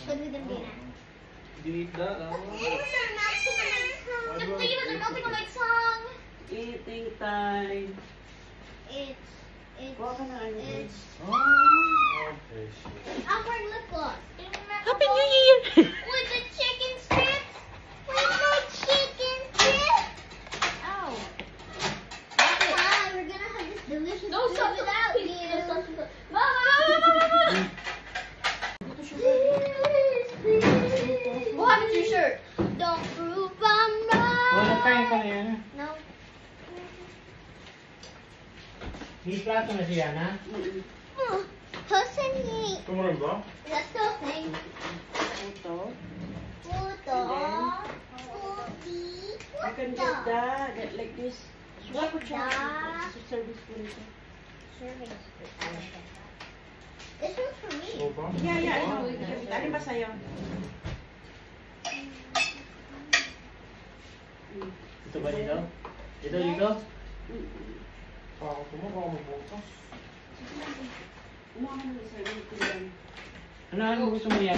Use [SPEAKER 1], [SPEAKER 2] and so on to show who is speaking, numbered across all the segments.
[SPEAKER 1] Delete that.
[SPEAKER 2] Leaves are melting on my tongue. The leaves are melting on my tongue.
[SPEAKER 3] Eating time.
[SPEAKER 2] It's.
[SPEAKER 1] Oh, okay.
[SPEAKER 2] Awkward lip gloss.
[SPEAKER 4] Happy New Year!
[SPEAKER 2] With the chicken strips. With the chicken strips. Oh. Hi, we're gonna have this delicious food without you. Mama! What happened to your shirt? Don't prove I'm
[SPEAKER 1] Wala tayo
[SPEAKER 2] right.
[SPEAKER 1] pa na yan.
[SPEAKER 2] No.
[SPEAKER 1] May plato na siya, na?
[SPEAKER 2] Hussein.
[SPEAKER 1] Tumuron ba?
[SPEAKER 2] Let's go, thing.
[SPEAKER 3] Ito.
[SPEAKER 2] Puto.
[SPEAKER 3] I can get that like this.
[SPEAKER 2] Get that.
[SPEAKER 3] Service for ito.
[SPEAKER 2] Service. This one's for me.
[SPEAKER 1] Oo ba?
[SPEAKER 3] Yeah. Alin ba sa'yo?
[SPEAKER 1] Ito ba dito? Dito? Ako magbukas.
[SPEAKER 3] Umuha mo sa ito yan.
[SPEAKER 1] Ano mo gusto mo yan?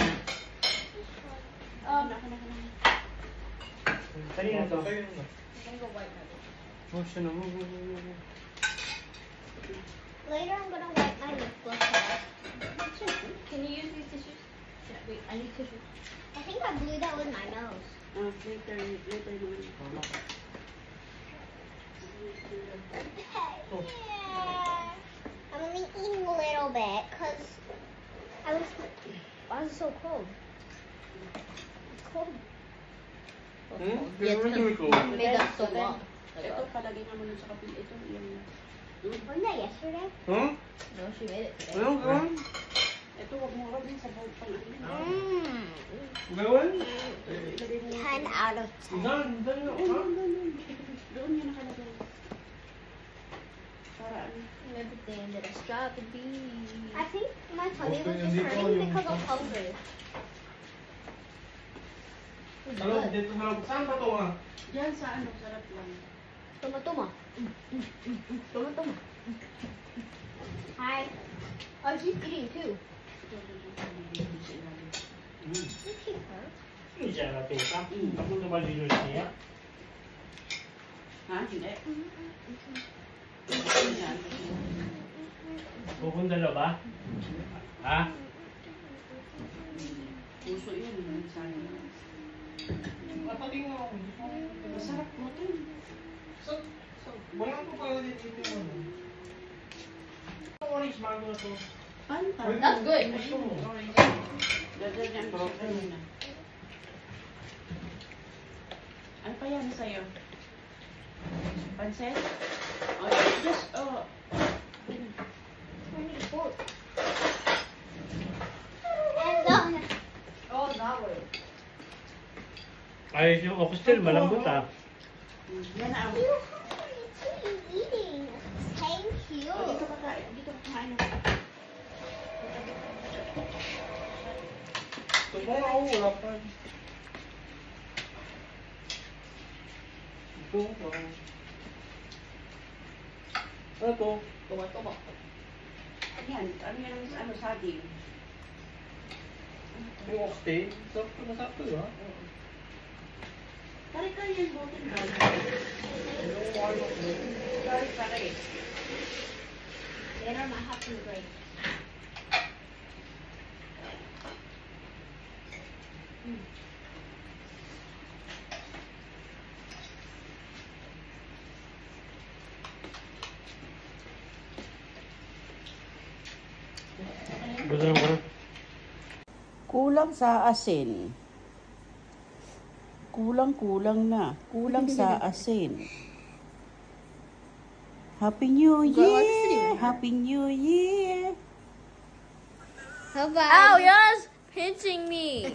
[SPEAKER 1] Kanina to? Oh, siya naman.
[SPEAKER 2] Later, I'm gonna wipe my lip gloss off.
[SPEAKER 4] Can you use these tissues? Wait, I need tissues.
[SPEAKER 2] I think I blew that with my nose.
[SPEAKER 3] Later naman.
[SPEAKER 2] Yeah. I'm only eating a little bit because I was so cold. It's cold.
[SPEAKER 4] Yeah, it's
[SPEAKER 1] Cool.
[SPEAKER 4] made up so long.
[SPEAKER 3] Ito, palagay nga mo sa kapil. Ito, yung...
[SPEAKER 2] Wasn't that yesterday?
[SPEAKER 1] Huh?
[SPEAKER 4] No, she made it today.
[SPEAKER 1] Ano ba?
[SPEAKER 3] Ito, wag mo rin sa bawang pang-alin.
[SPEAKER 1] Gawin?
[SPEAKER 2] 10 out of 10.
[SPEAKER 3] Doon yan nakalagay. Para ano?
[SPEAKER 4] Everything that I strive to be.
[SPEAKER 2] I think my tummy was just hurting because I'm hungry.
[SPEAKER 1] Ano, dito sa loob. Saan pa to ah?
[SPEAKER 3] Diyan sa ano, sarap lang.
[SPEAKER 4] Toma. Toma.
[SPEAKER 2] Hi.
[SPEAKER 4] Oh, she's eating too.
[SPEAKER 2] You keep her.
[SPEAKER 1] Hindi siya natin ka. Ako na malinis niya.
[SPEAKER 3] Ha? Hindi.
[SPEAKER 1] Pupunta na ba? Ha?
[SPEAKER 3] Puso yun.
[SPEAKER 1] Mataling nga ako.
[SPEAKER 3] Masarap mo ito.
[SPEAKER 1] Wala ko pala dito yung ano. Orange mango na to.
[SPEAKER 4] That's good.
[SPEAKER 3] Dadagyan ko siya kanina. Ano pa yan sa'yo? Pansit? Oh, just,
[SPEAKER 2] I need a fork. And
[SPEAKER 4] Oh, that way.
[SPEAKER 1] Ayos yung oxtail, malambot ah.
[SPEAKER 3] yan na ako.
[SPEAKER 2] you are eating. Thank you.
[SPEAKER 3] Dito ka kain. Dito ka kain.
[SPEAKER 1] Ito ba ako? Wala pa. Ito. Ano to?
[SPEAKER 4] Toma.
[SPEAKER 3] Yan. Ano yan ang saging?
[SPEAKER 1] Yung oxtail? Sakto ah.
[SPEAKER 3] Kari-kari yan butin ba? Kari-kari.
[SPEAKER 2] Later, I might have some grapes.
[SPEAKER 1] Gusto naman ko.
[SPEAKER 3] Kulang sa asin. Kulang na. Kulang sa asin. Happy New Year! Happy New Year!
[SPEAKER 2] How about?
[SPEAKER 4] Ow, you're pinching me.